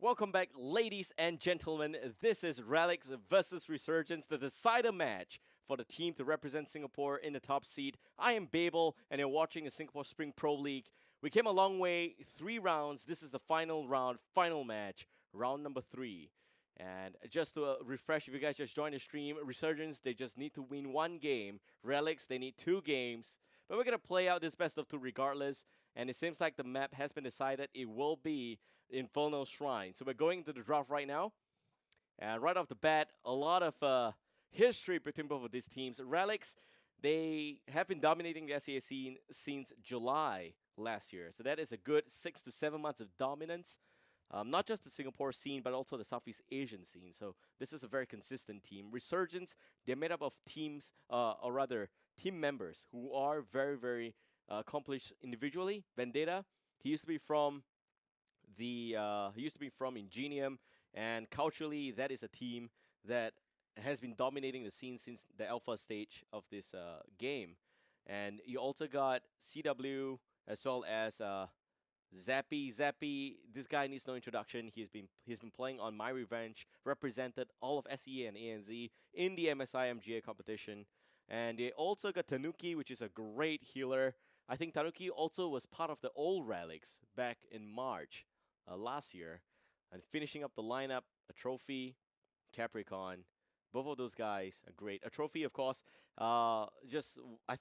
Welcome back, ladies and gentlemen. This is Relics versus Resurgence, the decider match for the team to represent Singapore in the top seed. I am Babel, and you're watching the Singapore Spring Pro League. We came a long way, 3 rounds. This is the final round, final match, round number 3. And just to refresh, if you guys just joined the stream, Resurgence, they just need to win 1 game. Relics, they need 2 games. But we're going to play out this best of 2 regardless. And it seems like the map has been decided. It will be Infernal Shrine. So we're going into the draft right now. And right off the bat, a lot of history between both of these teams. Relics, they have been dominating the SEA scene since July last year. So that is a good 6 to 7 months of dominance. Not just the Singapore scene, but also the Southeast Asian scene. So this is a very consistent team. Resurgence, they're made up of teams, or rather, team members who are very, very accomplished individually. Vendetta, he used to be from Ingenium, and culturally, that is a team that has been dominating the scene since the alpha stage of this game. And you also got CW as well as Zappy. Zappy, this guy needs no introduction. He's been playing on My Revenge, represented all of SEA and ANZ in the MSI MGA competition. And they also got Tanuki, which is a great healer. I think Tanuki also was part of the old Relics back in March last year. And finishing up the lineup, a Trophy, Capricorn. Both of those guys are great. A Trophy, of course, I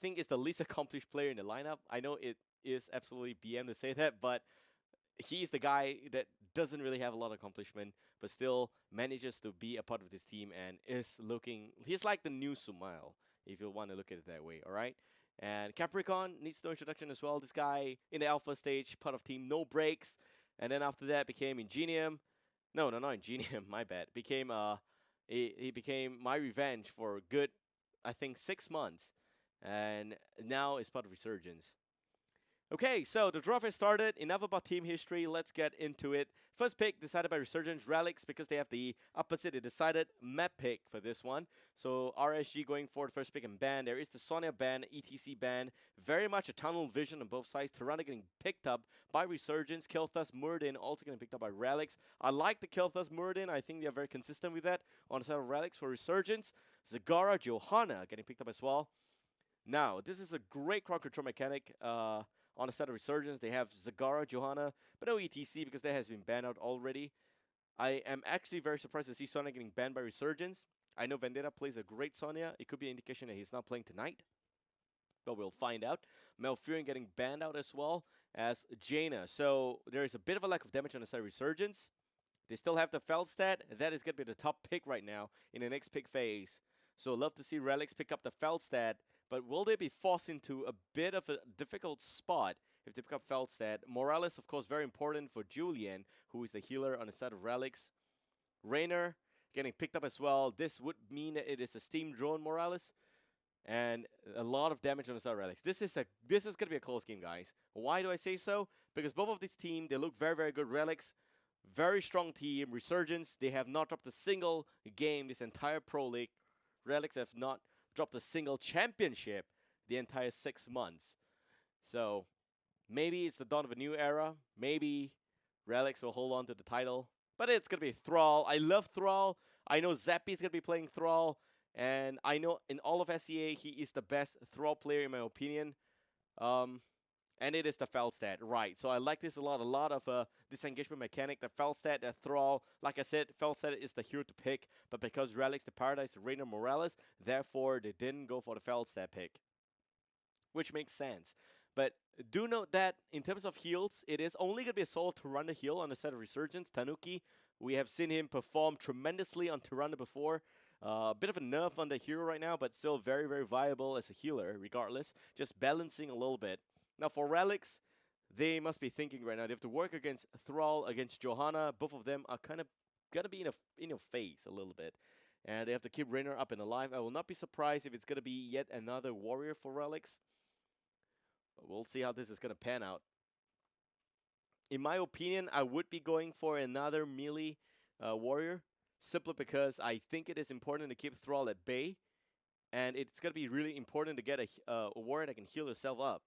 think is the least accomplished player in the lineup. I know it is absolutely BM to say that, but he's the guy that doesn't really have a lot of accomplishment, but still manages to be a part of this team and he's like the new Sumail, if you want to look at it that way, alright? And Capricorn needs no introduction as well. This guy in the alpha stage, part of team No Breaks, and then after that became Ingenium. No, not Ingenium, my bad. He became My Revenge for a good, I think, 6 months, and now is part of Resurgence. Okay, so the draft has started. Enough about team history. Let's get into it. First pick decided by Resurgence Relics because they have the opposite. They decided map pick for this one. So RSG going for the first pick and ban. There is the Sonya ban, ETC ban. Very much a tunnel vision on both sides. Tirana getting picked up by Resurgence. Kilthus Muradin also getting picked up by Relics. I like the Kilthus Muradin. I think they're very consistent with that on the side of Relics for Resurgence. Zagara Johanna getting picked up as well. Now, this is a great crowd control mechanic. On the side of Resurgence, they have Zagara, Johanna, but no ETC because that has been banned out already. I am actually very surprised to see Sonya getting banned by Resurgence. I know Vendetta plays a great Sonya. It could be an indication that he's not playing tonight, but we'll find out. Malfurion getting banned out as well as Jaina. So there is a bit of a lack of damage on the side of Resurgence. They still have the Feldstat. That is going to be the top pick right now in the next pick phase. So love to see Relics pick up the Feldstat. But will they be forced into a bit of a difficult spot if they pick up Feldstat? Morales, of course, very important for Julian, who is the healer on the side of Relics. Raynor getting picked up as well. This would mean that it is a steam drone Morales. And a lot of damage on the side of Relics. This is going to be a close game, guys. Why do I say so? Because both of these teams, they look very, very good. Relics, very strong team. Resurgence, they have not dropped a single game this entire Pro League. Relics have not dropped a single championship the entire 6 months. So maybe it's the dawn of a new era. Maybe Relics will hold on to the title. But it's going to be Thrall. I love Thrall. I know Zappy's going to be playing Thrall. And I know in all of SEA, he is the best Thrall player in my opinion. And it is the Feldstat, right. So I like this a lot. A lot of disengagement mechanic. The Feldstat, the Thrall. Like I said, Feldstat is the hero to pick. But because Relics, the Paradise, Raynor Morales, therefore they didn't go for the Feldstat pick. Which makes sense. But do note that in terms of heals, it is only going to be a solo Tirana heal on the side of Resurgence. Tanuki, we have seen him perform tremendously on Tirana before. A bit of a nerf on the hero right now, but still very, very viable as a healer regardless. Just balancing a little bit. Now for Relics, they must be thinking right now. They have to work against Thrall, against Johanna. Both of them are kind of going to be in your face a little bit. And they have to keep Raynor up and alive. I will not be surprised if it's going to be yet another warrior for Relics. But we'll see how this is going to pan out. In my opinion, I would be going for another melee warrior. Simply because I think it is important to keep Thrall at bay. And it's going to be really important to get a warrior that can heal herself up.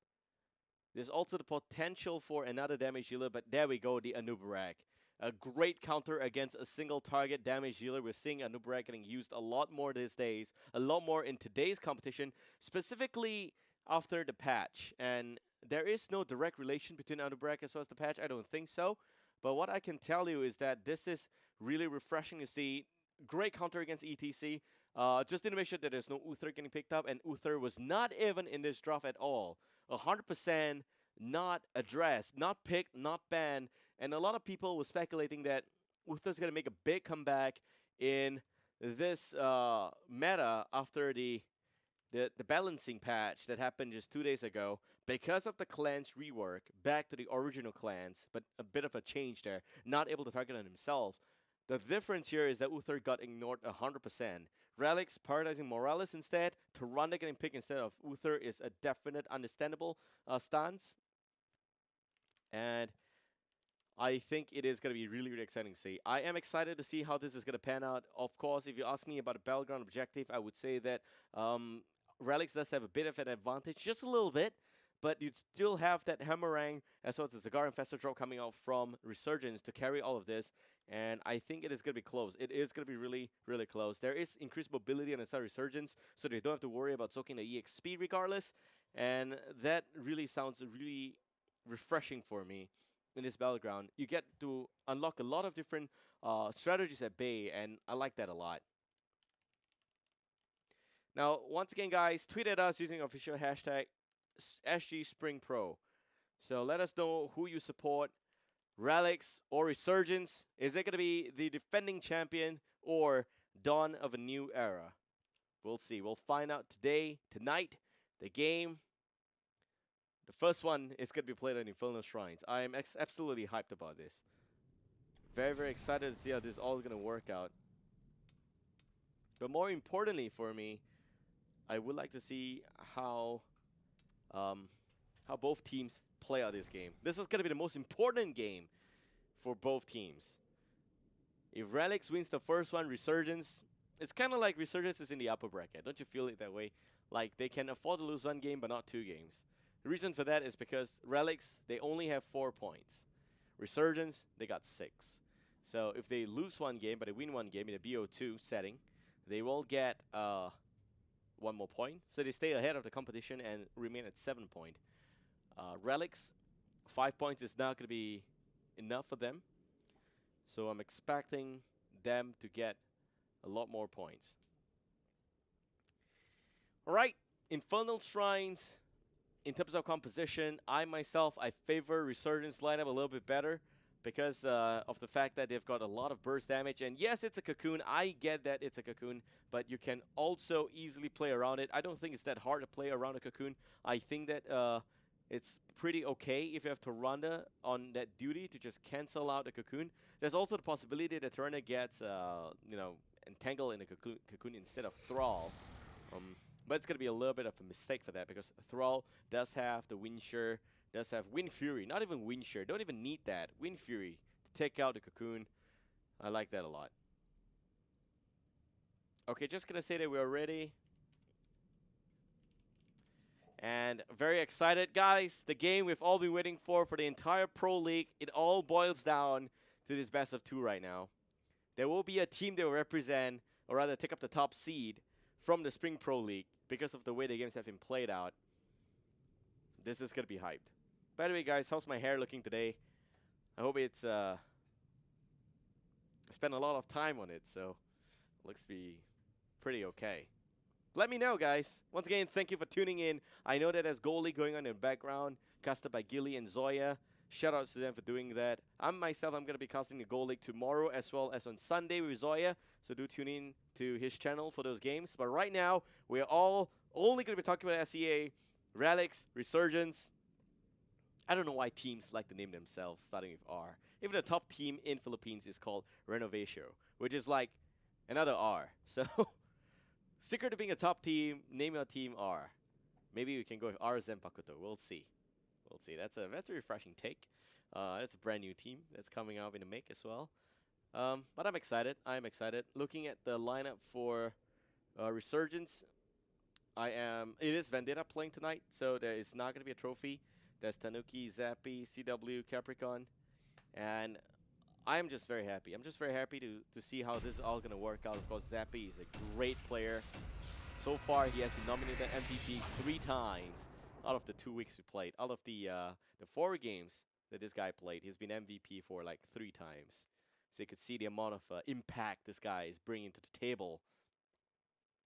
There's also the potential for another damage healer, but there we go, the Anubarak. a great counter against a single target damage dealer. We're seeing Anub'arak getting used a lot more these days, a lot more in today's competition, specifically after the patch. And there is no direct relation between Anub'arak as well as the patch. I don't think so. But what I can tell you is that this is really refreshing to see. Great counter against ETC. Just need to make sure that there's no Uther getting picked up, and Uther was not even in this draft at all. 100% not addressed, not picked, not banned, and a lot of people were speculating that Uther's going to make a big comeback in this meta after the balancing patch that happened just 2 days ago because of the clans rework back to the original clans, but a bit of a change there, not able to target on himself. The difference here is that Uther got ignored 100%. Relics prioritizing Morales instead, Tyrande getting picked instead of Uther is a definite understandable stance. And I think it is going to be really, really exciting to see. I am excited to see how this is going to pan out. Of course, if you ask me about a battleground objective, I would say that Relics does have a bit of an advantage, just a little bit, but you'd still have that Hammerang as well as the Cigar Infestor drop coming out from Resurgence to carry all of this, and I think it is going to be close. It is going to be really, really close. There is increased mobility on the side of Resurgence, so they don't have to worry about soaking the EXP regardless, and that really sounds really refreshing for me in this battleground. You get to unlock a lot of different strategies at bay, and I like that a lot. Now, once again, guys, tweet at us using official hashtag SGSpringPro. So let us know who you support, Relics or Resurgence. Is it going to be the defending champion or dawn of a new era? We'll see. We'll find out today, tonight, the game. The first one is going to be played on Infernal Shrines. I am absolutely hyped about this. Very, very excited to see how this is all going to work out. But more importantly for me, I would like to see how both teams play out this game. This is going to be the most important game for both teams. If Relics wins the first one, Resurgence, it's kind of like Resurgence is in the upper bracket. Don't you feel it that way? Like, they can afford to lose one game, but not 2 games. The reason for that is because Relics, they only have 4 points. Resurgence, they got 6. So if they lose one game, but they win one game in a BO2 setting, they will get 1 more point. So they stay ahead of the competition and remain at 7 points. Relics, 5 points is not going to be enough for them. So I'm expecting them to get a lot more points. Alright, Infernal Shrines, in terms of composition, I favor Resurgence lineup a little bit better because of the fact that they've got a lot of burst damage. And yes, it's a cocoon. I get that it's a cocoon, but you can also easily play around it. I don't think it's that hard to play around a cocoon. I think that it's pretty okay if you have Tyrande on that duty to just cancel out the cocoon. There's also the possibility that Tyrande gets, entangled in a cocoon instead of Thrall. But it's going to be a little bit of a mistake for that because Thrall does have the Wind Shear, does have Wind Fury, not even Wind Shear, don't even need that. Wind Fury to take out the cocoon. I like that a lot. Okay, just going to say that we're ready. And very excited, guys. The game we've all been waiting for the entire Pro League. It all boils down to this best of 2 right now. There will be a team that will represent, or rather take up the top seed from the Spring Pro League because of the way the games have been played out. This is going to be hyped. By the way, guys, how's my hair looking today? I hope it's I spent a lot of time on it, so looks to be pretty okay. Let me know, guys. Once again, thank you for tuning in. I know that there's goalie going on in the background, casted by Gilly and Zoya. Shout out to them for doing that. I'm going to be casting the Goal League tomorrow as well as on Sunday with Zoya. So do tune in to his channel for those games. But right now, we're all only going to be talking about SEA, Relics, Resurgence. I don't know why teams like to name themselves starting with R. Even the top team in Philippines is called Renovatio, which is like another R. So, secret to being a top team, name your team R. Maybe we can go with R Zenpakuto. We'll see. We'll see. That's a refreshing take. That's a brand new team that's coming out in the make as well. But I'm excited. I'm excited. Looking at the lineup for Resurgence, it is Vendetta playing tonight, so there is not going to be a trophy. There's Tanuki, Zappy, CW, Capricorn, and I'm just very happy. I'm just very happy to see how this is all going to work out. Of course, Zappy is a great player. So far, he has been nominated MVP 3 times out of the 2 weeks we played. Out of the 4 games that this guy played, he's been MVP for like 3 times. So you could see the amount of impact this guy is bringing to the table.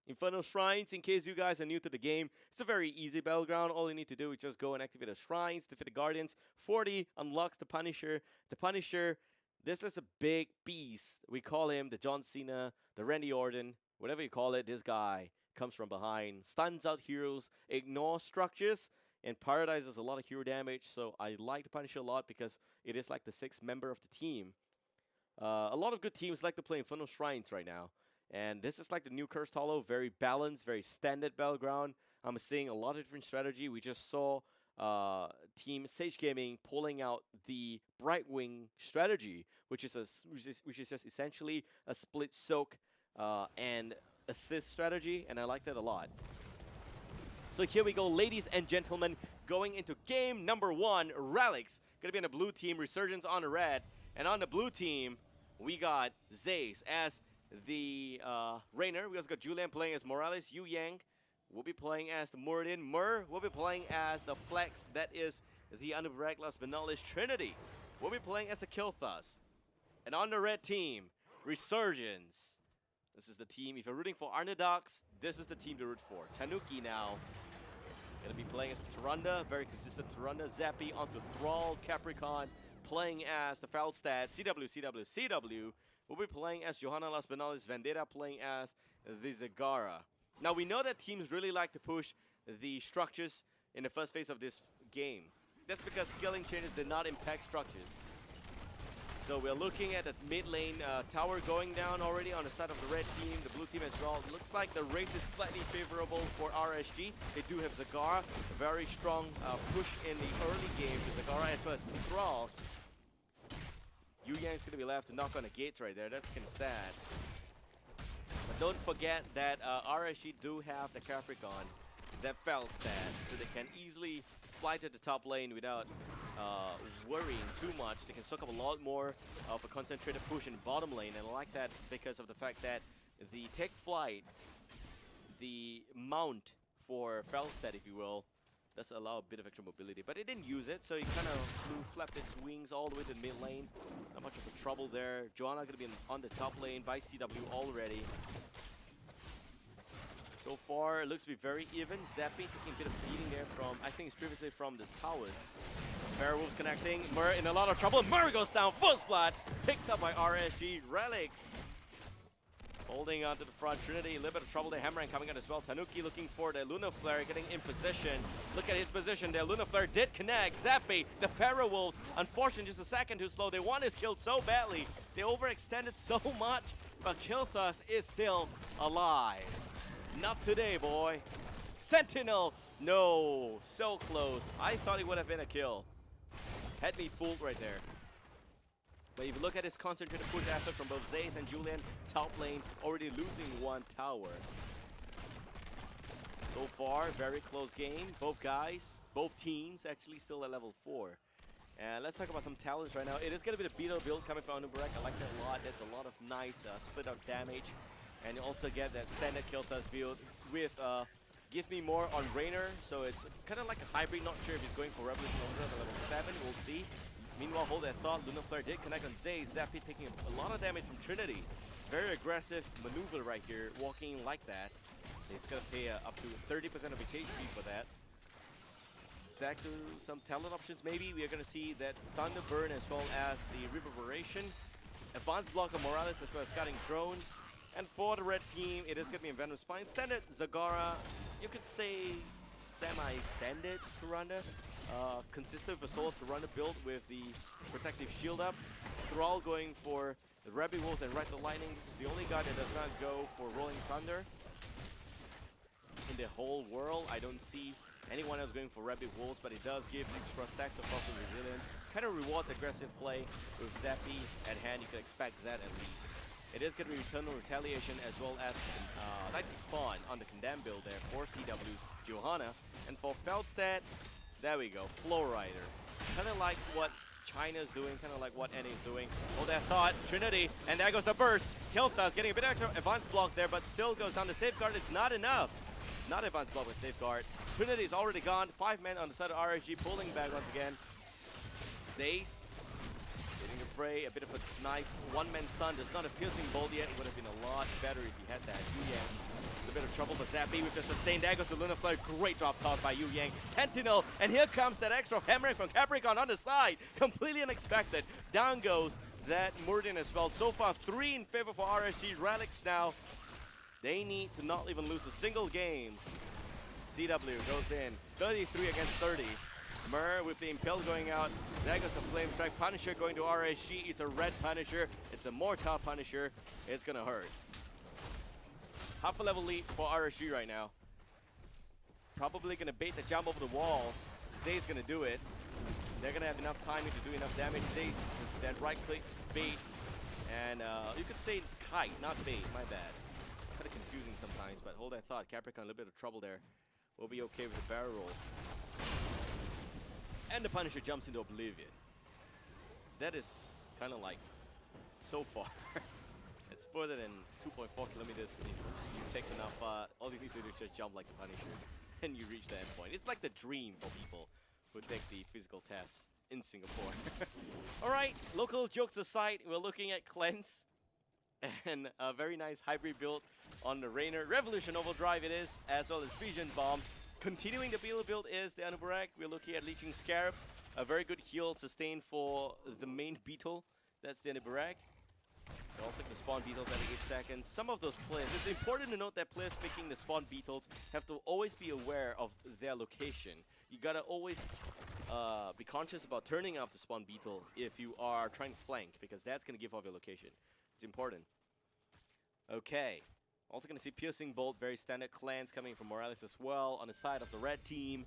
Infernal Shrines, in case you guys are new to the game, it's a very easy battleground. All you need to do is just go and activate the Shrines, defeat the Guardians. 40 unlocks the Punisher. The Punisher, this is a big beast. We call him the John Cena, the Randy Orton, whatever you call it. This guy comes from behind, stuns out heroes, ignores structures, and paralyzes a lot of hero damage. So I like the Punisher a lot because it is like the 6th member of the team. A lot of good teams like to play Infernal Shrines right now. And this is like the new Cursed Hollow, very balanced, very standard battleground. I'm seeing a lot of different strategy. We just saw Team Sage Gaming pulling out the Brightwing strategy, which is just essentially a split soak and assist strategy, and I like that a lot. So here we go, ladies and gentlemen, going into game number 1. Relics gonna be on the blue team, Resurgence on the red, and on the blue team we got Zaze as the Rainer. We also got Julian playing as Morales. Yu Yang will be playing as the Muradin. Mur will be playing as the Flex. That is the Unbreakless Benalis Trinity. We'll be playing as the Kilthas. And on the red team, Resurgence. This is the team. If you're rooting for Arnedox, this is the team to root for. Tanuki now gonna be playing as Tyrande. Very consistent Tyrande. Zappy onto Thrall. Capricorn playing as the Falstad. CW. We'll be playing as Johanna Las Benalis, Vendetta playing as the Zagara. Now we know that teams really like to push the structures in the first phase of this game. That's because scaling changes did not impact structures. So we're looking at the mid lane tower going down already on the side of the red team, the blue team as well. Looks like the race is slightly favorable for RSG. They do have Zagara, a very strong push in the early game to Zagara as well as Thrall. Yu Yang's gonna be left to knock on the gates right there. That's kind of sad. But don't forget that RSG do have the Capricorn, that Feldstat, so they can easily fly to the top lane without worrying too much. They can soak up a lot more of a concentrated push in the bottom lane, and I like that because of the fact that the Take Flight, the mount for Feldstat, if you will, does allow a bit of extra mobility, but it didn't use it, so it kind of flapped its wings all the way to the mid lane. Not much of a trouble there. Joanna gonna be on the top lane by CW already. So far, it looks to be very even. Zappy taking a bit of beating there from, I think it's previously from this towers. Werewolves connecting. Mur in a lot of trouble. Mur goes down, full splat. Picked up by RSG. Relics holding on to the front. Trinity, a little bit of trouble there. Hammerang coming out as well. Tanuki looking for the Luna Flare, getting in position. Look at his position there. Luna Flare did connect. Zappy, the Werewolves, unfortunately just a second too slow. They want his kill so badly. They overextended so much, but Kilthas is still alive. Not today, boy. Sentinel, no, so close. I thought it would have been a kill. Had me fooled right there. But if you look at his concentrated push effort from both Zaze and Julian, top lane already losing 1 tower. So far, very close game. Both guys, both teams actually still at level 4. And let's talk about some talents right now. It is going to be the Beetle build coming from Nubarek. I like that a lot. There's a lot of nice split up damage. And you also get that standard Kilthas build with Give Me More on Rainer. So it's kind of like a hybrid. Not sure if he's going for Revolution Order at level 7. We'll see. Meanwhile, hold that thought. Luna Flare did connect on Zay. Zappy taking a lot of damage from Trinity. Very aggressive maneuver right here, walking like that. He's going to pay up to 30% of his HP for that. Back to some talent options maybe. We are going to see that Thunder Burn as well as the Reverberation. Advanced block of Morales as well as Scouting Drone. And for the red team, it is going to be Venom Spine. Standard Zagara, you could say semi-standard Tyrande. Consistent with a solo Tyrande build with the protective shield up. Thrall going for the Rabby Wolves and Ride the Lightning. This is the only guy that does not go for Rolling Thunder. In the whole world, I don't see anyone else going for Rabby Wolves, but it does give extra stacks of buff and resilience. Kind of rewards aggressive play with Zappy at hand. You could expect that at least. It is going to be Eternal Retaliation as well as Lightning Spawn on the Condemn build there for CW's Johanna. And for Feldstad, there we go, Flow Rider. Kind of like what China is doing, kind of like what NA is doing. Hold that thought, Trinity, and there goes the burst. Kilthas getting a bit extra advanced block there, but still goes down. The safeguard is not enough. Not advanced block with safeguard. Trinity is already gone. 5 men on the side of RSG, pulling back once again. Zace getting the fray, a bit of a nice one-man stun. Does not have piercing bolt yet. It would have been a lot better if he had that. Yu Yang, a bit of trouble, but Zappy with the sustained. There goes the Lunar Flare. Great drop toss by Yu Yang. Sentinel, and here comes that extra hammering from Capricorn on the side. Completely unexpected. Down goes that Muradin as well. So far, 3 in favor for RSG. Relics now, they need to not even lose a single game. CW goes in, 33 against 30. Mur with the Impel going out. There goes the Flame Strike. Punisher going to RSG. It's a red Punisher. It's a Mortar Punisher. It's gonna hurt. Half a level lead for RSG right now. Probably gonna bait the jump over the wall. Zay's gonna do it. They're gonna have enough timing to do enough damage. Zay's that right click, bait, and you could say kite, not bait, my bad. Kind of confusing sometimes, but hold that thought. Capricorn, a little bit of trouble there. We'll be okay with the barrel roll. And the Punisher jumps into Oblivion. That is kind of like so far. It's further than 2.4 kilometers. If you take enough, all you need to do is just jump like the Punisher, and you reach the end point. It's like the dream for people who take the physical tests in Singapore. Alright, local jokes aside, we're looking at Cleanse and a very nice hybrid build on the Rainer. Revolution Overdrive it is, as well as Vision Bomb. Continuing the build is the Anubarak. We're looking at Leeching Scarabs. A very good heal sustain for the main Beetle. That's the Anubarak. Also the spawn beetles every 8 seconds. Some of those players, it's important to note that players picking the spawn beetles have to always be aware of their location. You gotta always be conscious about turning off the spawn beetle if you are trying to flank, because that's gonna give off your location. It's important. Okay. Also gonna see Piercing Bolt, very standard cleanse coming from Morales as well on the side of the red team.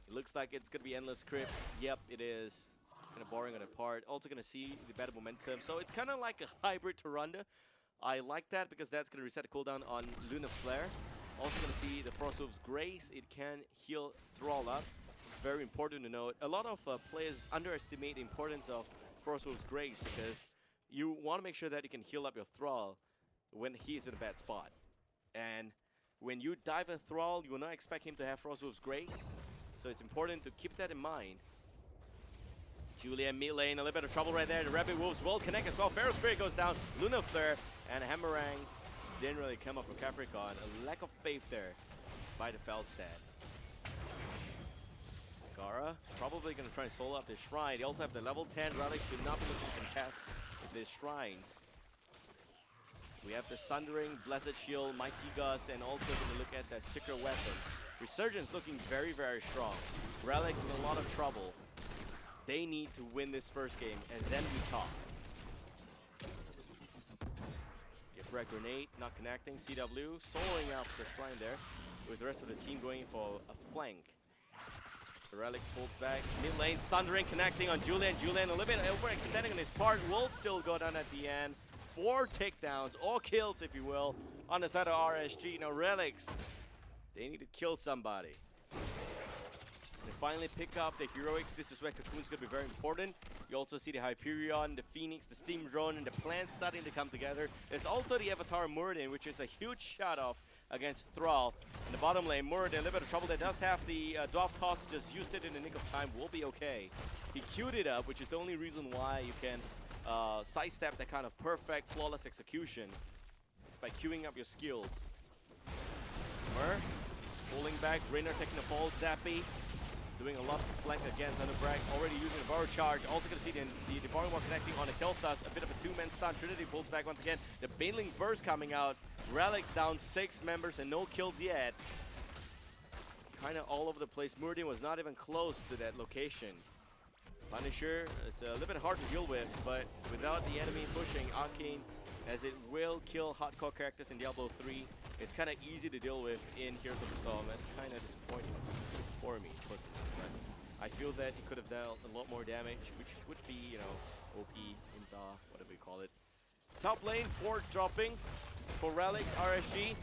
It looks like it's gonna be endless crypt. Yep, it is. Kind of boring on the part. Also gonna see the better momentum. So it's kind of like a hybrid Tyrande. I like that because that's gonna reset the cooldown on Lunar Flare. Also gonna see the Frostwolf's Grace. It can heal Thrall up. It's very important to note. A lot of players underestimate the importance of Frostwolf's Grace because you want to make sure that you can heal up your Thrall when he's in a bad spot. And when you dive a Thrall, you will not expect him to have Frostwolf's Grace. So it's important to keep that in mind. Julian mid lane, a little bit of trouble right there. The Rapid Wolves will connect as well. Pharaoh Spirit goes down. Lunar Flare and Hammerang didn't really come up from Capricorn. A lack of faith there by the Feldstad. Gara probably going to try and solo up this shrine. They also have the level 10 Relics. Should not be looking to contest these shrines. We have the Sundering, Blessed Shield, Mighty Gust, and also going to look at that Secret Weapon. Resurgence looking very, very strong. Relics in a lot of trouble. They need to win this first game, and then we talk. Give Red Grenade, not connecting. CW soloing out the shrine there, with the rest of the team going for a flank. The Relics pulls back. Mid lane, Sundering connecting on Julian. Julian a little bit overextending on his part. Will still go down at the end. 4 takedowns, or kills if you will, on the side of RSG. Now Relics, they need to kill somebody. They finally pick up the heroics. This is where Cocoon's going to be very important. You also see the Hyperion, the Phoenix, the Steam Drone, and the plans starting to come together. There's also the Avatar Muradin, which is a huge shut-off against Thrall. In the bottom lane, Muradin, a little bit of trouble. That does have the Dwarf Toss, just used it in the nick of time. Will be okay. He queued it up, which is the only reason why you can sidestep that kind of perfect, flawless execution. It's by queuing up your skills. Mur, pulling back, Rainer taking the fall, Zappy. Doing a lot of flank against Anubarak, already using the Borrow Charge. Also going to see the Borrow War connecting on the Kel'Thas. A bit of a 2-man stun. Trinity pulls back once again. The Baneling Burst coming out. Relics down 6 members and no kills yet. Kind of all over the place. Muradin was not even close to that location. Punisher, it's a little bit hard to deal with, but without the enemy pushing Arcane, as it will kill hardcore characters in Diablo 3, it's kind of easy to deal with in Heroes of the Storm. That's kind of disappointing for me, personally. But I feel that he could have dealt a lot more damage, which would be, you know, OP, Impa, whatever you call it. Top lane, 4 dropping for Relics, RSG,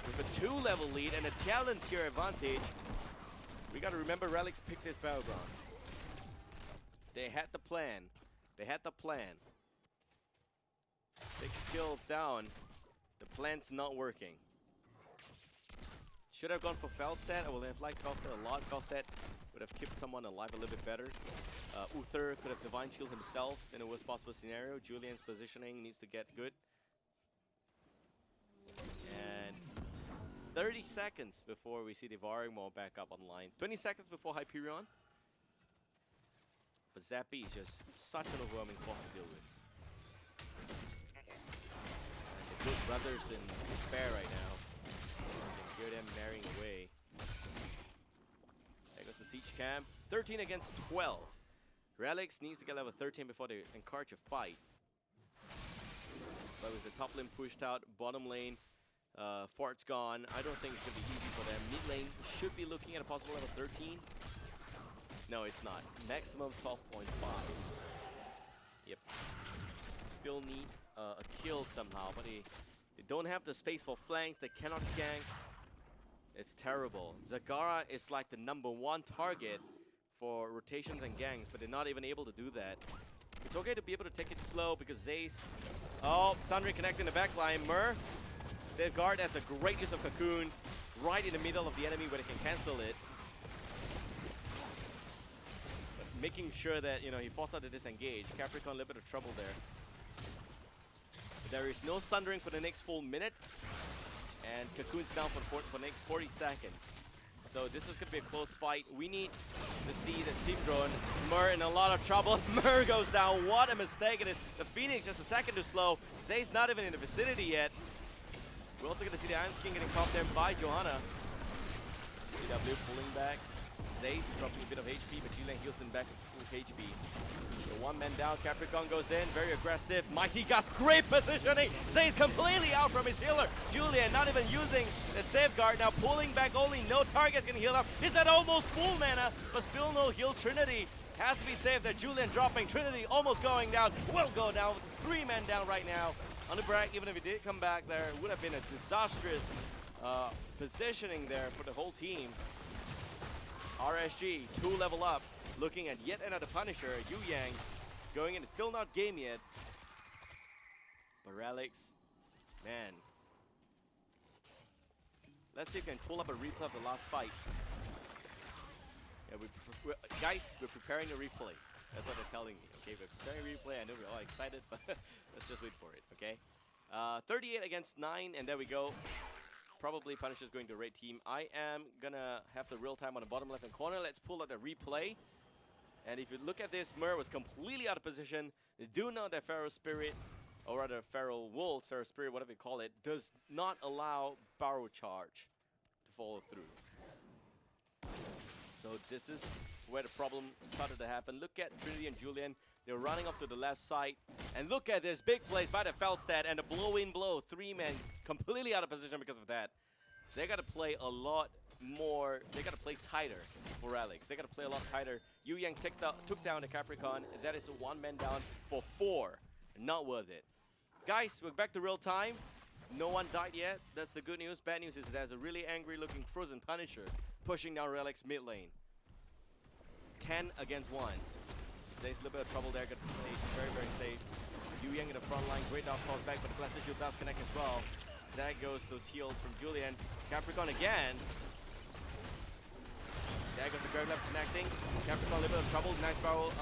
with a 2-level lead and a talent tier advantage. We got to remember Relics picked this battleground. Damn. They had the plan. They had the plan. 6 kills down. The plan's not working. Should have gone for Felstead. I would have liked Felstead a lot. Felstead would have kept someone alive a little bit better. Uther could have Divine Shield himself in a worst possible scenario. Julian's positioning needs to get good. And 30 seconds before we see the Varimo back up online. 20 seconds before Hyperion. But Zappy is just such an overwhelming force to deal with. And the good brothers in despair right now. You can hear them marrying away. There goes the siege camp. 13 against 12. Relics needs to get level 13 before they encourage a fight. But with the top lane pushed out, bottom lane, Fort's gone. I don't think it's going to be easy for them. Mid lane should be looking at a possible level 13. No, it's not. Maximum 12.5. Yep. Still need a kill somehow, but they don't have the space for flanks. They cannot gank. It's terrible. Zagara is like the #1 target for rotations and ganks, but they're not even able to do that. It's okay to be able to take it slow because Zay's... Oh, Sundry connecting the backline. Mur, Safeguard, that's a great use of Cocoon right in the middle of the enemy where they can cancel it. But making sure that, you know, he forced out to disengage. Capricorn, a little bit of trouble there. But there is no Sundering for the next full minute. And Cocoon's down for the next 40 seconds. So this is going to be a close fight. We need to see the Steam Drone. Mur in a lot of trouble. Mur goes down. What a mistake it is. The Phoenix just a second too slow. Zay's not even in the vicinity yet. We're also going to see the Iron Skin getting caught there by Johanna. CW pulling back. Zay's dropping a bit of HP, but G-Lane heals him back to full HP. So one man down, Capricorn goes in, very aggressive. Mighty Gus, great positioning. Zay's completely out from his healer. Julian not even using that safeguard, now pulling back only, no target's gonna heal up. He's at almost full mana, but still no heal. Trinity has to be saved there. Julian dropping, Trinity almost going down, will go down with 3 men down right now. On the break, even if he did come back there, it would have been a disastrous positioning there for the whole team. RSG, 2 level up, looking at yet another Punisher. Yu Yang going in, it's still not game yet. But Relics, man. Let's see if we can pull up a replay of the last fight. Yeah, guys, we're preparing a replay. That's what they're telling me. Okay, we're preparing a replay. I know we're all excited, but let's just wait for it, okay? 38 against 9, and there we go. Probably Punisher's going to raid team. I am gonna have the real time on the bottom left hand corner. Let's pull out the replay. And if you look at this, Mur was completely out of position. They do know that Pharaoh Spirit, or rather Pharaoh Wolves, Pharaoh Spirit, whatever you call it, does not allow Barrow Charge to follow through. So this is where the problem started to happen. Look at Trinity and Julian. They're running up to the left side. And look at this big plays by the Feldstad and the blow-in blow. 3 men completely out of position because of that. They got to play a lot more. They got to play tighter for Relics. They got to play a lot tighter. Yu Yang took down the Capricorn. That is a 1 man down for 4. Not worth it. Guys, we're back to real time. No one died yet. That's the good news. Bad news is there's a really angry looking Frozen Punisher pushing down Relics mid lane. 10 against 1. Zay's a little bit of trouble there. Got played very, very safe. Yu Yang in the front line. Great dog falls back, but the Blessed Shield does connect as well. There goes those heals from Julian. Capricorn again. There goes the Grave Lab connecting. Capricorn a little bit of trouble. Nice barrel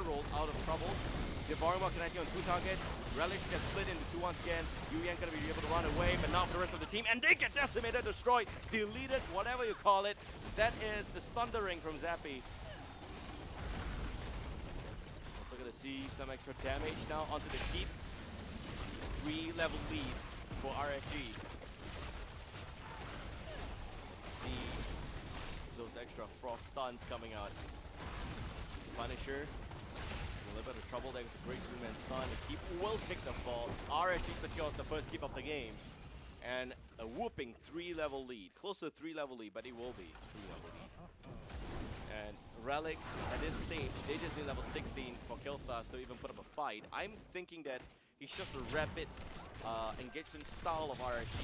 roll out of trouble. The Varimo connecting on 2 targets. Relics get split into 2 once again. Yu Yang gonna be able to run away, but not for the rest of the team. And they get decimated, destroyed, deleted, whatever you call it. That is the Thundering from Zappy. Also gonna see some extra damage now onto the keep. 3 level lead for RFG. See those extra frost stuns coming out. Punisher in a little bit of trouble. There's a great 2-man stun. The keep will take the fall. RFG secures the first keep of the game. And a whooping 3 level lead. Close to a 3 level lead, but it will be 3 level lead. And Relics, at this stage, they just need level 16 for Killfast to even put up a fight. I'm thinking that it's just a rapid engagement style of RSG.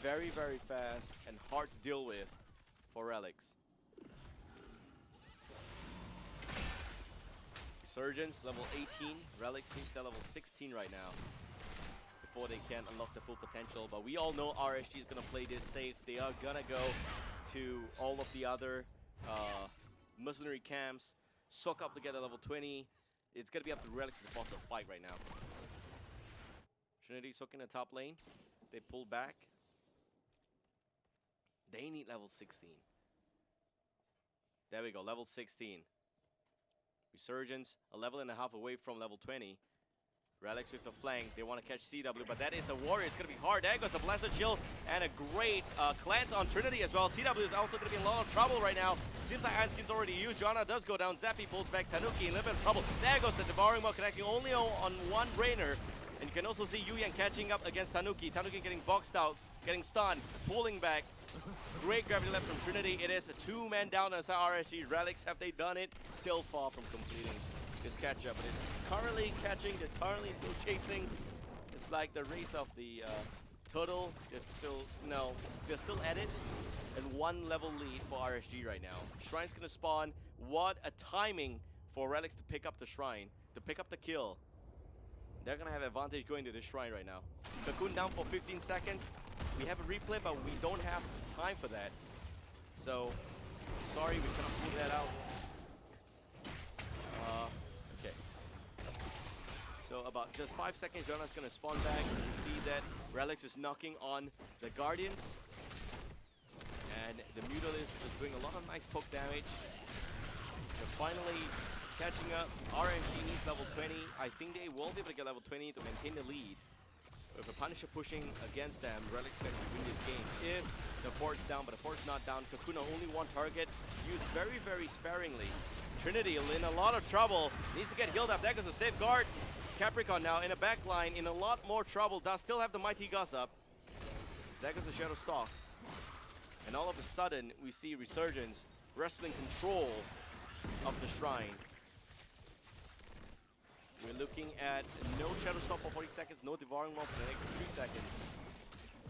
Very, very fast and hard to deal with for Relics. Resurgence, level 18. Relics teams at level 16 right now, before they can unlock the full potential. But we all know RSG is going to play this safe. They are going to go to all of the other mercenary camps, soak up to get a level 20. It's going to be up to Relics to force a fight right now. Trinity soaking the top lane. They pull back. They need level 16. There we go, level 16. Resurgence, a level and a half away from level 20. Relics with the flank. They want to catch CW, but that is a warrior. It's going to be hard. There goes a Blaster Chill and a great cleanse on Trinity as well. CW is also going to be in a lot of trouble right now. Seems like Iron Skin's already used. Joanna does go down. Zappy pulls back. Tanuki in a little bit of trouble. There goes the Devouring Maw, connecting only on one brainer. And you can also see Yu Yang catching up against Tanuki. Tanuki getting boxed out, getting stunned, pulling back. Great gravity left from Trinity. It is a two-man down on RSG. Relics, have they done it? Still far from completing this catch-up. But it's currently catching. They're currently still chasing. It's like the race of the turtle. They're still at it. And one level lead for RSG right now. Shrine's gonna spawn. What a timing for Relics to pick up the Shrine, to pick up the kill. They're gonna have advantage going to the Shrine right now. Cocoon down for 15 seconds. We have a replay, but we don't have time for that. So, sorry, we cannot pull that out. Okay. So about just 5 seconds, Jonas gonna spawn back. You can see that Relics is knocking on the Guardians. And the Mutalisk is doing a lot of nice poke damage. They're finally catching up. RNG needs level 20. I think they will be able to get level 20 to maintain the lead. With a Punisher pushing against them, Relics can actually win this game if the fort's down, but the fort's not down. Kakuna only one target, used very, very sparingly. Trinity in a lot of trouble, needs to get healed up. There goes a safeguard. Capricorn now in a back line, in a lot more trouble, does still have the Mighty Gus up. There goes the Shadow Stalk. And all of a sudden, we see Resurgence wrestling control of the Shrine. We're looking at no Shadow Stop for 40 seconds, no Devouring Maw for the next 3 seconds.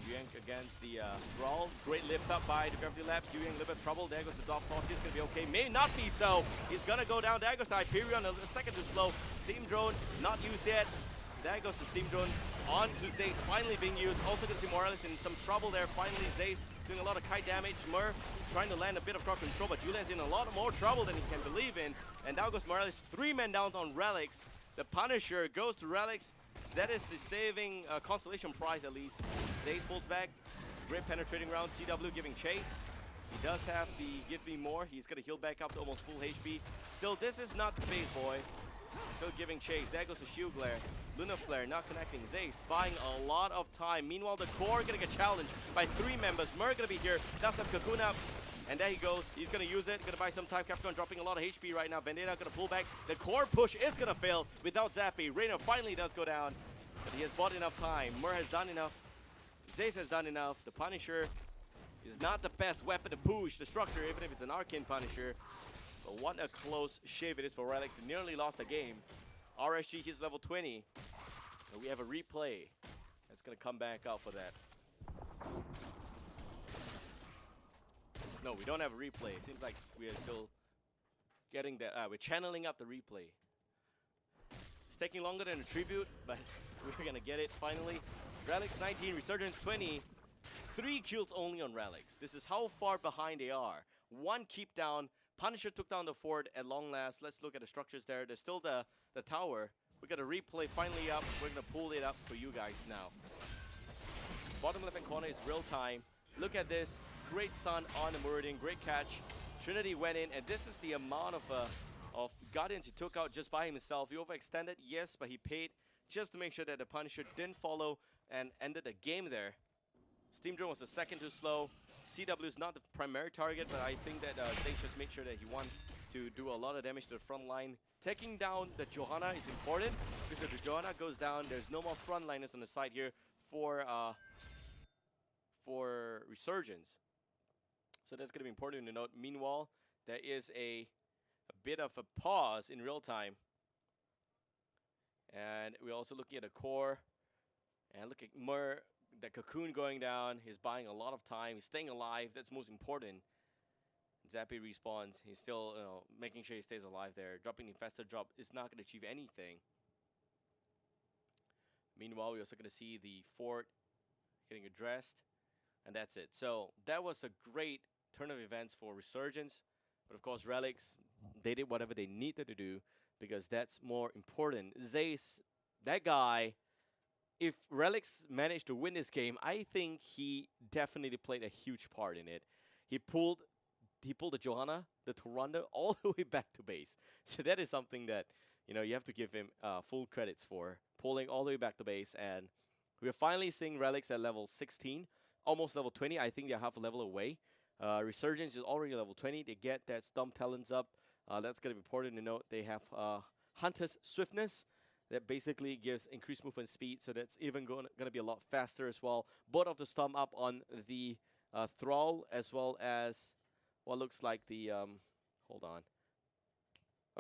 Yuang against the Brawl. Great lift up by the Gravity Labs. Yuang a little bit of trouble. There goes the Dark Toss. He's going to be okay. May not be so. He's going to go down. There goes the Hyperion. A second too slow. Steam Drone not used yet. There goes the Steam Drone on to Zace. Finally being used. Also going to see Morales in some trouble there. Finally, Zace doing a lot of kite damage. Mur trying to land a bit of crowd control, but Julian's in a lot more trouble than he can believe in. And now goes Morales. 3 men down on Relics. The Punisher goes to Relics. That is the saving consolation prize at least. Zace pulls back. Great penetrating round. CW giving chase. He does have the give me more. He's going to heal back up to almost full HP. Still, this is not the phase, boy. Still giving chase. There goes the Shield Glare. Luna Flare not connecting. Zace buying a lot of time. Meanwhile, the core going to get challenged by 3 members. Mur going to be here. Does have Cocoon up. And there he goes. He's going to use it. Going to buy some time. Capricorn dropping a lot of HP right now. Vendetta going to pull back. The core push is going to fail without Zappy. Reina finally does go down. But he has bought enough time. Mur has done enough. Zace has done enough. The Punisher is not the best weapon to push the structure, even if it's an Arcane Punisher. But what a close shave it is for Relic. They nearly lost the game. RSG hits level 20. And we have a replay that's going to come back out for that. No, we don't have a replay. It seems like we are still getting that. We're channeling up the replay. It's taking longer than a tribute, but we're going to get it finally. Relics 19, Resurgence 20. 3 kills only on Relics. This is how far behind they are. 1 keep down. Punisher took down the fort at long last. Let's look at the structures there. There's still the tower. We got a replay finally up. We're going to pull it up for you guys now. Bottom left-hand corner is real time. Look at this. Great stun on the Meridian. Great catch. Trinity went in, and this is the amount of Guardians he took out just by himself. He overextended, yes, but he paid just to make sure that the Punisher didn't follow and ended the game there. Steam Drone was the second too slow. CW is not the primary target, but I think that Zace just made sure that he wanted to do a lot of damage to the front line. Taking down the Johanna is important, because if the Johanna goes down, there's no more frontliners on the side here for Resurgence. So that's going to be important to note. Meanwhile, there is a bit of a pause in real time. And we're also looking at the core. And look at Mur, the Cocoon going down. He's buying a lot of time. He's staying alive. That's most important. Zappy respawns. He's still, making sure he stays alive there. Dropping the infested drop is not going to achieve anything. Meanwhile, we're also going to see the fort getting addressed. And that's it. So that was a great turn of events for Resurgence. But of course, Relics, they did whatever they needed to do because that's more important. Zace, that guy, if Relics managed to win this game, I think he definitely played a huge part in it. He pulled the Johanna, the Toronto, all the way back to base. So that is something that, you have to give him full credits for, pulling all the way back to base. And we're finally seeing Relics at level 16, almost level 20. I think they're half a level away. Resurgence is already level 20. They get that Stomp Talons up. That's going to be important to note. They have Hunter's Swiftness. That basically gives increased movement speed, so that's even going to be a lot faster as well. Both of the Stomp up on the Thrall, as well as what looks like the... hold on.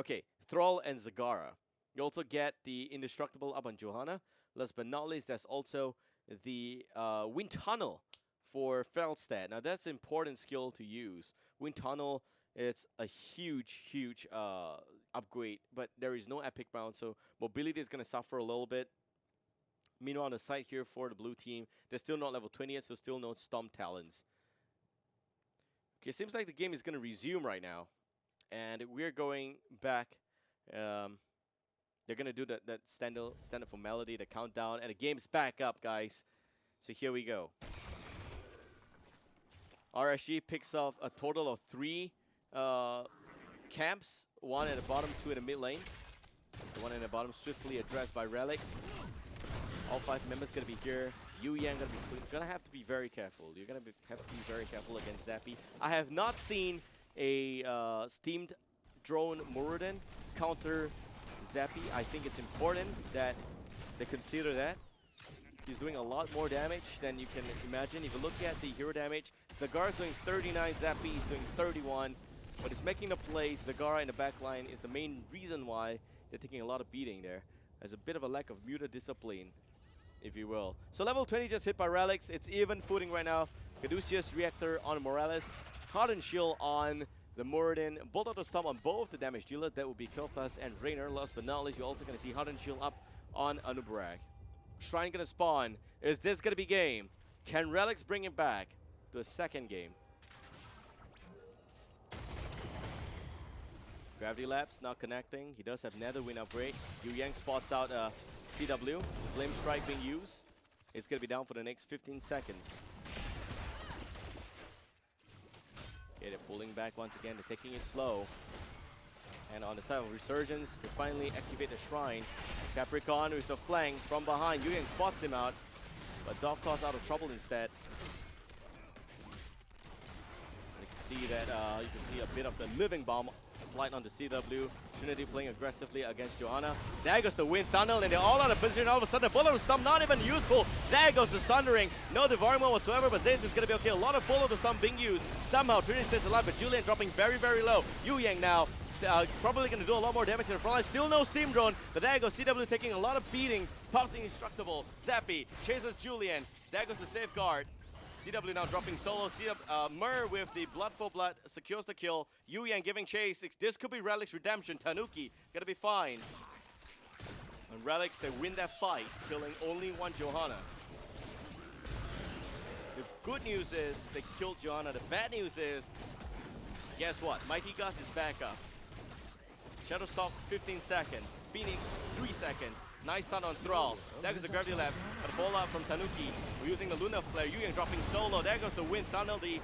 Okay, Thrall and Zagara. You also get the Indestructible up on Johanna. Last but not least, there's also the Wind Tunnel for Feldstad. Now, that's an important skill to use. Wind Tunnel, it's a huge upgrade, but there is no epic round, so mobility is going to suffer a little bit. Meanwhile, on the side here for the blue team, they're still not level 20 yet, so still no Stomp Talons. Okay, seems like the game is going to resume right now, and we're going back. They're going to do that standard formality, the countdown, and the game's back up, guys. So here we go. RSG picks off a total of 3 camps, 1 at the bottom, 2 in the mid lane. The one in the bottom swiftly addressed by Relics. All 5 members gonna be here. Yu Yang gonna have to be very careful. You're gonna have to be very careful against Zappy. I have not seen a steamed drone Muradin counter Zappy. I think it's important that they consider that. He's doing a lot more damage than you can imagine. If you look at the hero damage, Zagara's doing 39, Zappy is doing 31. But it's making the play. Zagara in the back line is the main reason why they're taking a lot of beating there. There's a bit of a lack of muted discipline, if you will. So level 20 just hit by Relics. It's even footing right now. Caduceus Reactor on Morales. Hardened Shield on the Muradin. Bolt Auto Stomp on both the damage dealer. That would be Kilthas and Raynor. Last but not least, you're also going to see Hardened Shield up on Anubarak. Shrine gonna spawn. Is this gonna be game? Can Relics bring it back to a second game? Gravity Labs not connecting. He does have Nether Wind upgrade. Yu Yang spots out CW. Flame Strike being used. It's gonna be down for the next 15 seconds. Okay, they're pulling back once again. They're taking it slow. And on the side of Resurgence, they finally activate the Shrine. Capricorn with the flanks from behind. Yu Yang spots him out, but Dovtoss out of trouble instead. And you can see that you can see a bit of the Living Bomb applied onto CW. Trinity playing aggressively against Johanna. There goes the Wind Tunnel, and they're all out of position. All of a sudden, the Bullet of Stomp not even useful. There goes the Sundering. No devourment whatsoever, but Zace is going to be okay. A lot of Bullet of Stomp being used. Somehow, Trinity stays alive, but Julian dropping very, very low. Yu Yang now probably going to do a lot more damage in the front line. Still no Steam Drone, but there goes CW taking a lot of beating. Pops indestructible. Zappy chases Julian. There goes the Safeguard. CW now dropping solo. Mur with the Blood for Blood secures the kill. Yu Yang giving chase. This could be Relics Redemption. Tanuki gonna be fine. And Relics, they win that fight, killing only 1 Johanna. The good news is they killed Johanna. The bad news is, guess what? Mighty Gus is back up. Shadowstalk, 15 seconds. Phoenix, 3 seconds. Nice stun on Thrall. There goes the Gravity Labs. But a fallout from Tanuki. We're using the Lunar Flare. Yu Yang dropping solo. There goes the Wind Tunnel. The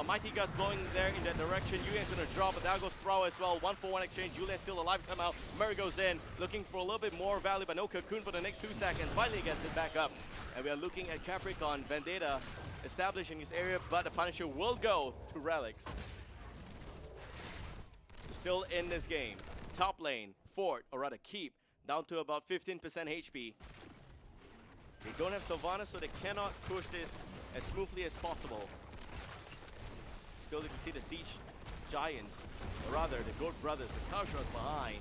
Mighty Gus blowing there in that direction. Yu Yang's gonna drop, but there goes Thrall as well. 1-for-1 exchange. Julian's still alive somehow. Murray goes in, looking for a little bit more value, but no Cocoon for the next 2 seconds. Finally gets it back up. And we are looking at Capricorn. Vendetta establishing his area, but the Punisher will go to Relics. Still in this game. Top lane, Fort, or rather Keep, down to about 15% HP. They don't have Sylvanas, so they cannot push this as smoothly as possible. Still, you can see the Siege Giants, or rather the Goat Brothers, the Kaushras behind.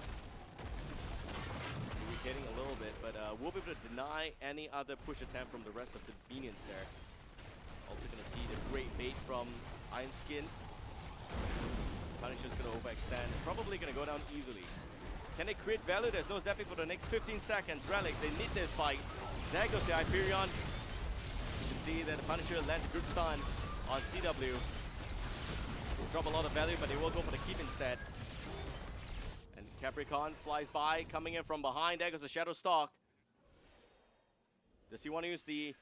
Irritating a little bit, but we'll be able to deny any other push attempt from the rest of the minions there. Also gonna see the great bait from Iron Skin. Punisher's gonna overextend. Probably gonna go down easily. Can they create value? There's no zapping for the next 15 seconds. Relics, they need this fight. There goes the Hyperion. You can see that the Punisher lands a good stun on CW. Drop a lot of value, but they will go for the keep instead. And Capricorn flies by, coming in from behind. There goes the Shadow Stalk. Does he want to use the...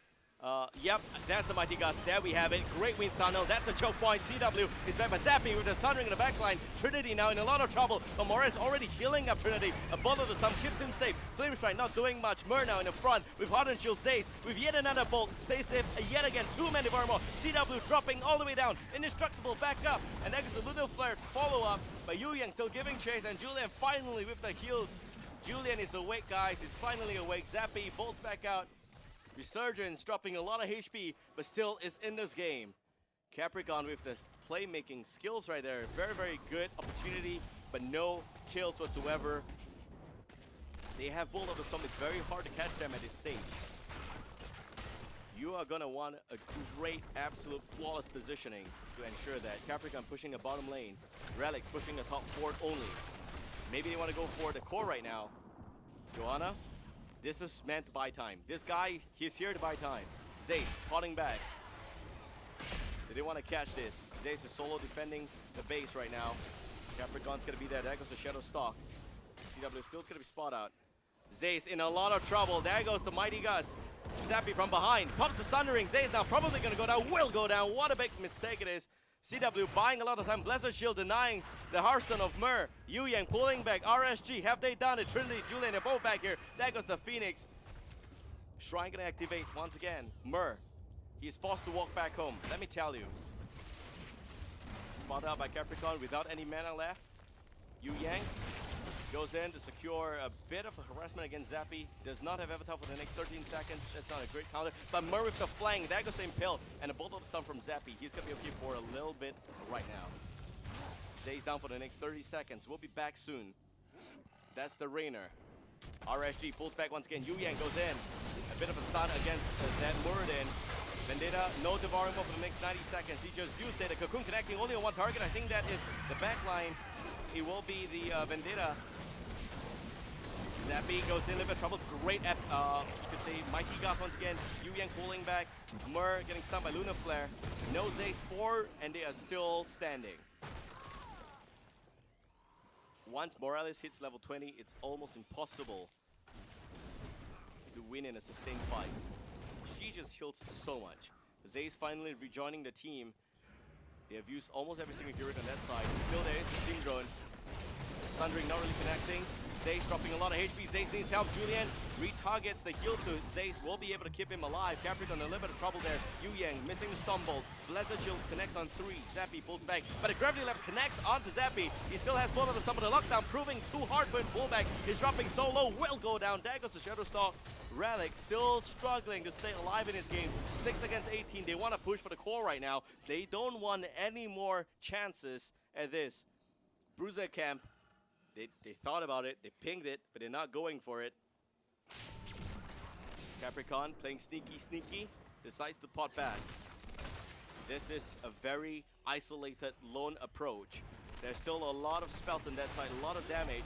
yep, that's the Mighty Gust. There we have it. Great Wind Tunnel. That's a choke point. CW is back by Zappy with the Sun Ring in the backline. Trinity now in a lot of trouble. But Morez already healing up Trinity. A bolt of the Stump keeps him safe. Flame Strike not doing much. Mer now in the front with Hardened Shield Zaze. With yet another bolt. Stay safe yet again. 2 men of armor. CW dropping all the way down. Indestructible back up. And there goes a little flare to follow up. But Yu Yang still giving chase. And Julian finally with the heals. Julian is awake, guys. He's finally awake. Zappy bolts back out. Resurgence dropping a lot of HP, but still is in this game. Capricorn with the playmaking skills right there. Very, very good opportunity, but no kills whatsoever. They have Bolt of the Storm. It's very hard to catch them at this stage. You are going to want a great, absolute, flawless positioning to ensure that. Capricorn pushing the bottom lane. Relics pushing the top forward only. Maybe they want to go for the core right now. Joanna? This is meant to buy time. This guy, he's here to buy time. Zace, potting back. They didn't want to catch this. Zace is solo defending the base right now. Capricorn's going to be there. There goes the Shadow Stalk. CW still going to be spot out. Zace in a lot of trouble. There goes the Mighty Gust. Zappy from behind. Pops the Thunder Ring. Zace now probably going to go down. Will go down. What a big mistake it is. CW buying a lot of time. Blizzard Shield denying the Hearthstone of Mer. Yu Yang pulling back. RSG, have they done it? Trinity, Julian, they're both back here. There goes the Phoenix. Shrine gonna activate once again. Mer, he is forced to walk back home. Let me tell you. Spot out by Capricorn without any mana left. Yu Yang goes in to secure a bit of a harassment against Zappy. Does not have Avatar for the next 13 seconds. That's not a great counter. But Mer with the flank. There goes the Impale. And a bolt of the stun from Zappy. He's going to be okay for a little bit right now. Stays down for the next 30 seconds. We'll be back soon. That's the Rainer. RSG pulls back once again. Yu Yang goes in. A bit of a stun against that Muradin. Vendetta, no devouring for the next 90 seconds. He just used it. A Cocoon connecting only on one target. I think that is the backline. It will be the Vendetta. Zappy goes in a little bit of trouble. Great you could say Mighty Gust once again. Yu Yang pulling back. Mer getting stunned by Luna Flare. No Zace 4, and they are still standing. Once Morales hits level 20, it's almost impossible to win in a sustained fight. She just heals so much. Zace finally rejoining the team. They have used almost every single hero on that side. Still there is the Steam Drone. Sundering not really connecting. Zace dropping a lot of HP. Zace needs help. Julian retargets the heal to Zace. Will be able to keep him alive. Capricorn a little bit of trouble there. Yu Yang missing the Stumble. Blizzard Shield connects on 3. Zappy pulls back. But the Gravity Lapse connects onto Zappy. He still has both of the Stumble. The lockdown proving too hard for him to pull back. He's dropping so low. Will go down. There goes the Shadow Stalk. Relics still struggling to stay alive in this game. 6 against 18. They want to push for the core right now. They don't want any more chances at this. Bruiser Camp. They thought about it, they pinged it, but they're not going for it. Capricorn playing sneaky, decides to pot back. This is a very isolated lone approach. There's still a lot of spells on that side, a lot of damage.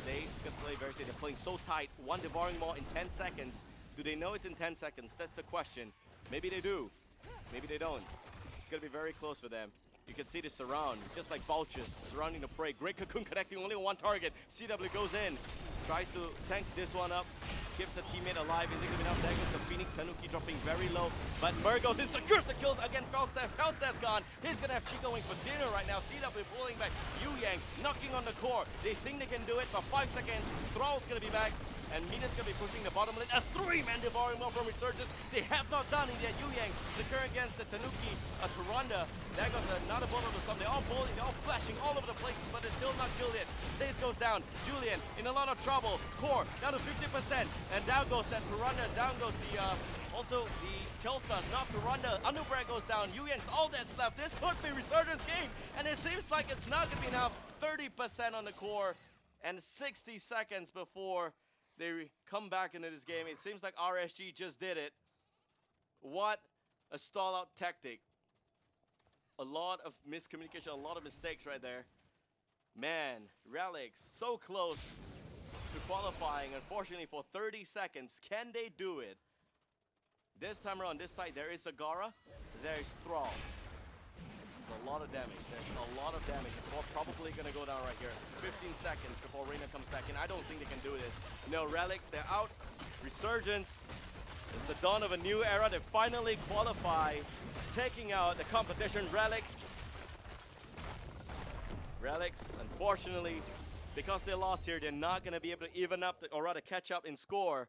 Zace can play very safe. They're playing so tight. One Devouring Maw in 10 seconds. Do they know it's in 10 seconds? That's the question. Maybe they do. Maybe they don't. It's going to be very close for them. You can see the surround, just like vultures surrounding the prey. Great Cocoon connecting only on one target. CW goes in, tries to tank this one up, keeps the teammate alive. Is it going to be enough? There goes the Phoenix. Tanuki dropping very low, but Mer goes in, secures the kills again. Felstad's gone. He's going to have Chico going for dinner right now. CW pulling back. Yu Yang knocking on the core. They think they can do it for 5 seconds. Thrall's going to be back. And Mina's going to be pushing the bottom lane. A 3-man Devouring Maw from Resurgence. They have not done it yet. Yu Yang secure against the Tanuki. A Tyrande. There goes another bullet of the storm. They're all bullying. They're all flashing all over the places, but they're still not killed yet. Zace goes down. Julian in a lot of trouble. Core down to 50%. And down goes that Tyrande. Down goes the also the Kel'Thas. Not Tyrande. Underbrand goes down. Yu Yang's all that's left. This could be Resurgence game. And it seems like it's not going to be enough. 30% on the core. And 60 seconds before they come back into this game. It seems like RSG just did it. What a stall-out tactic. A lot of miscommunication, a lot of mistakes right there. Man, Relics so close to qualifying. Unfortunately, for 30 seconds, can they do it? This time around, this side, there is Agara, there is Thrall. There's a lot of damage. There's a lot of damage. We're probably going to go down right here. 15 seconds before Reina comes back in. I don't think they can do this. No, Relics, they're out. Resurgence. It's the dawn of a new era. They finally qualify, taking out the competition. Relics, unfortunately, because they lost here, they're not going to be able to even up, or rather catch up in score.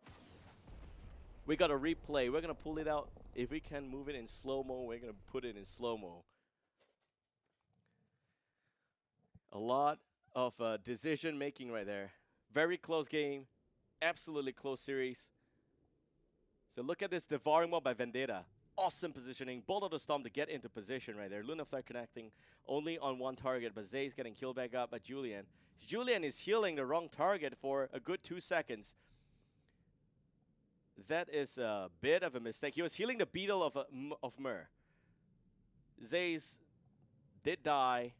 We got a replay. We're going to pull it out. If we can move it in slow-mo, we're going to put it in slow-mo. A lot of decision-making right there. Very close game. Absolutely close series. So look at this devouring mob by Vendetta. Awesome positioning. Bolt of the Storm to get into position right there. Luna Flare connecting only on one target, but Zay's getting killed back up by Julian. Julian is healing the wrong target for a good 2 seconds. That is a bit of a mistake. He was healing the Beetle of Myr. Zay's did die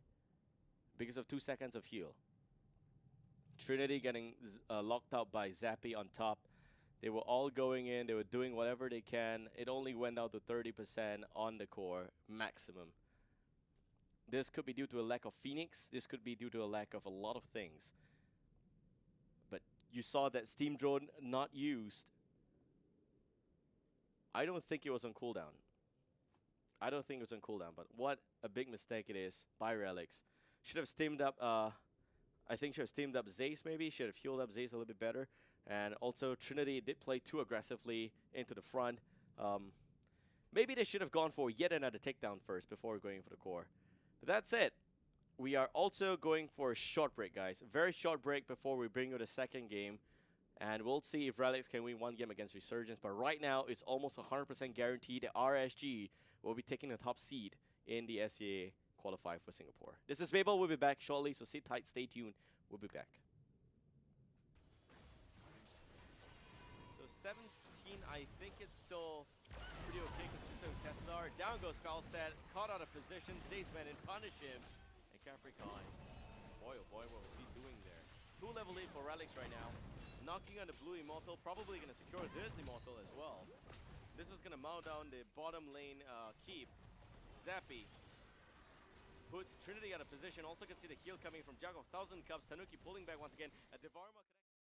because of 2 seconds of heal. Trinity getting locked out by Zappy on top. They were all going in. They were doing whatever they can. It only went down to 30% on the core maximum. This could be due to a lack of Phoenix. This could be due to a lack of a lot of things. But you saw that Steam Drone not used. I don't think it was on cooldown. I don't think it was on cooldown. But what a big mistake it is by Relics. Should have steamed up. I think should have steamed up Zace maybe. Should have healed up Zace a little bit better. And also, Trinity did play too aggressively into the front. Maybe they should have gone for yet another takedown first before going for the core. But that's it. We are also going for a short break, guys. A very short break before we bring you the second game. And we'll see if Relics can win one game against Resurgence. But right now, it's almost 100% guaranteed that RSG will be taking the top seed in the SCA qualifier for Singapore. This is Babel. We'll be back shortly, so sit tight, stay tuned. We'll be back. 17, I think it's still pretty okay, consistent with Kessadar. Down goes Falstad, caught out of position. Zaze went in, punish him. And Capricorn, boy oh boy, what was he doing there? 2 level lead for Relics right now. Knocking on the blue Immortal, probably going to secure this Immortal as well. This is going to mow down the bottom lane keep. Zappy puts Trinity out of position. Also can see the heal coming from Jug of 1000 Cups. Tanuki pulling back once again. Devarma